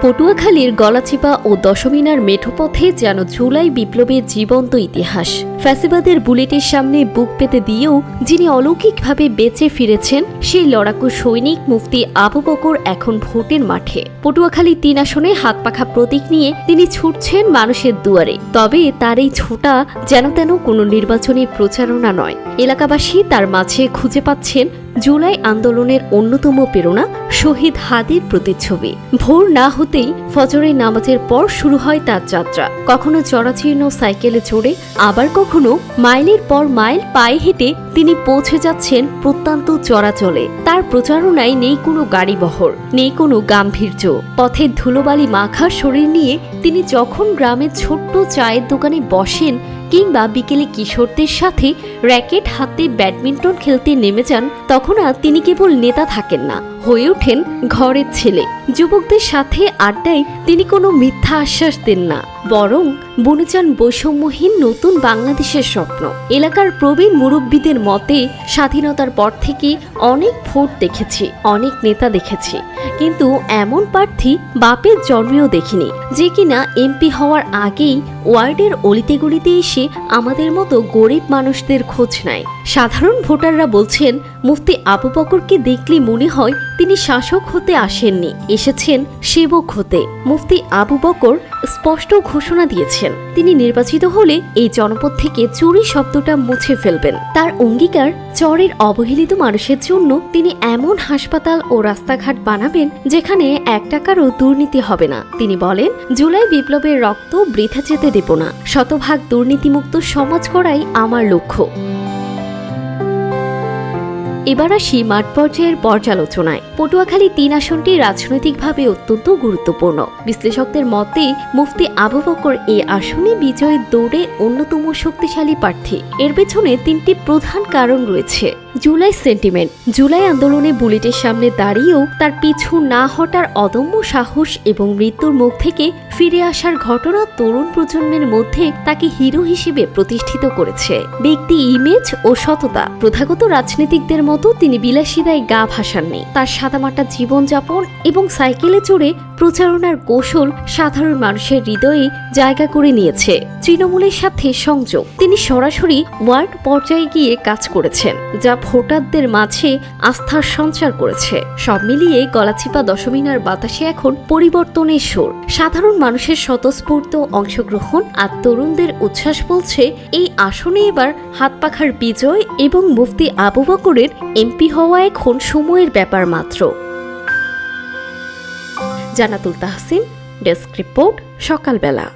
পটুয়াখালীর গলাচিপা ও দশমিনার মেঠোপথে যেন জুলাই বিপ্লবের জীবন্ত ইতিহাস। ফ্যাসিবাদের বুলেটের সামনে বুক পেতে দিয়েও যিনি অলৌকিকভাবে বেঁচে ফিরেছেন, সেই লড়াকু সৈনিক মুফতি আবু বকর এখন ভোটের মাঠে। পটুয়াখালী ৩ আসনে হাতপাখা প্রতীক নিয়ে তিনি ছুটছেন মানুষের দুয়ারে। তবে তার এই ছোটা যেন তেন কোনো নির্বাচনী প্রচারণা নয়। এলাকাবাসী তার মাঝে খুঁজে পাচ্ছেন জুলাই আন্দোলনের অন্যতম প্রেরণা শহীদ হাদির প্রতিচ্ছবি। ভোর না হতেই ফজরের নামাজের পর শুরু হয় তার যাত্রা। কখনো জরাজীর্ণ সাইকেলে চড়ে, আবার কখনো মাইলের পর মাইল পায়ে হেঁটে তিনি পৌঁছে যাচ্ছেন প্রত্যন্ত চরাচলে। তার প্রচারণায় নেই কোনো গাড়ি বহর, নেই কোনো গাম্ভীর্য। পথের ধুলোবালি মাখা শরীর নিয়ে তিনি যখন গ্রামের ছোট্ট চায়ের দোকানে বসেন কিংবা বিকেলে কিশোরদের সাথে র্যাকেট হাতে ব্যাডমিন্টন খেলতে নেমে যান, তখন আর তিনি কেবল নেতা থাকেন না, হয়ে ওঠেন ঘরের ছেলে। যুবকদের সাথে আড্ডায় তিনি কোনো মিথ্যা আশ্বাস দেন না, বরং বুনে যান বৈষম্যহীন নতুন বাংলাদেশের স্বপ্ন। এলাকার প্রবীণ মুরব্বীদের মতে, স্বাধীনতার পর থেকে অনেক ভোট দেখেছি, অনেক নেতা দেখেছি, কিন্তু এমন প্রার্থী বাপের জন্মেও দেখিনি, যে কিনা এমপি হওয়ার আগেই ওয়ার্ডের অলিতে গলিতে এসে আমাদের মতো গরিব মানুষদের খোঁজ নেয়। সাধারণ ভোটাররা বলছেন, মুফতি আবু বকরকে দেখলে মনে হয় তিনি শাসক হতে আসেননি, এসেছেন সেবক হতে। মুফতি আবু বকর স্পষ্ট ঘোষণা দিয়েছেন, তিনি নির্বাচিত হলে এই জনপদ থেকে চুরি শব্দটা মুছে ফেলবেন। তার অঙ্গীকার, চরের অবহেলিত মানুষের জন্য তিনি এমন হাসপাতাল ও রাস্তাঘাট বানাবেন যেখানে 1 টাকারও দুর্নীতি হবে না। তিনি বলেন, জুলাই বিপ্লবের রক্ত বৃথা যেতে দেব না, শতভাগ দুর্নীতিমুক্ত সমাজ করাই আমার লক্ষ্য। এবার আসি মাঠ পর্যায়ের পর্যালোচনায়। পটুয়াখালী ৩ আসনটি রাজনৈতিকভাবে অত্যন্ত গুরুত্বপূর্ণ। বিশ্লেষকদের মতে মুফতি আবু বকর এই আসনে বিজয়ের দৌড়ে অন্যতম শক্তিশালী প্রার্থী। এর পেছনে 3টি প্রধান কারণ রয়েছে। জুলাই সেন্টিমেন্ট। জুলাই আন্দোলনে বুলেটের সামনে দাঁড়িয়েও তার পিছু না হটার অদম্য সাহস এবং মৃত্যুর মুখ থেকে ফিরে আসার ঘটনা তরুণ প্রজন্মের মধ্যে তাকে হিরো হিসেবে প্রতিষ্ঠিত করেছে। ব্যক্তি ইমেজ ও সততা। প্রথাগত রাজনীতিকদের মতো তিনি বিলাসিতায় গা ভাসাননি। তার সাদামাটা জীবনযাপন এবং সাইকেলে চড়ে প্রচারণার কৌশল সাধারণ মানুষের হৃদয়ে জায়গা করে নিয়েছে। তৃণমূলের সাথে সংযোগ। তিনি সরাসরি ওয়ার্ড পর্যায়ে গিয়ে কাজ করেছেন, যা ভোটারদের মাঝে আস্থার সঞ্চার করেছে। সব মিলিয়ে গলাচিপা দশমিনার বাতাসে এখন পরিবর্তনের সুর। সাধারণ মানুষের স্বতঃস্ফূর্ত অংশগ্রহণ আর তরুণদের উচ্ছ্বাস বলছে, এই আসনে এবার হাতপাখার বিজয় এবং মুফতি আবু বকরের এমপি হওয়া এখন সময়ের ব্যাপার মাত্র। জান্নাতুল তাহসিন, ডেস্ক রিপোর্ট, সকালবেলা।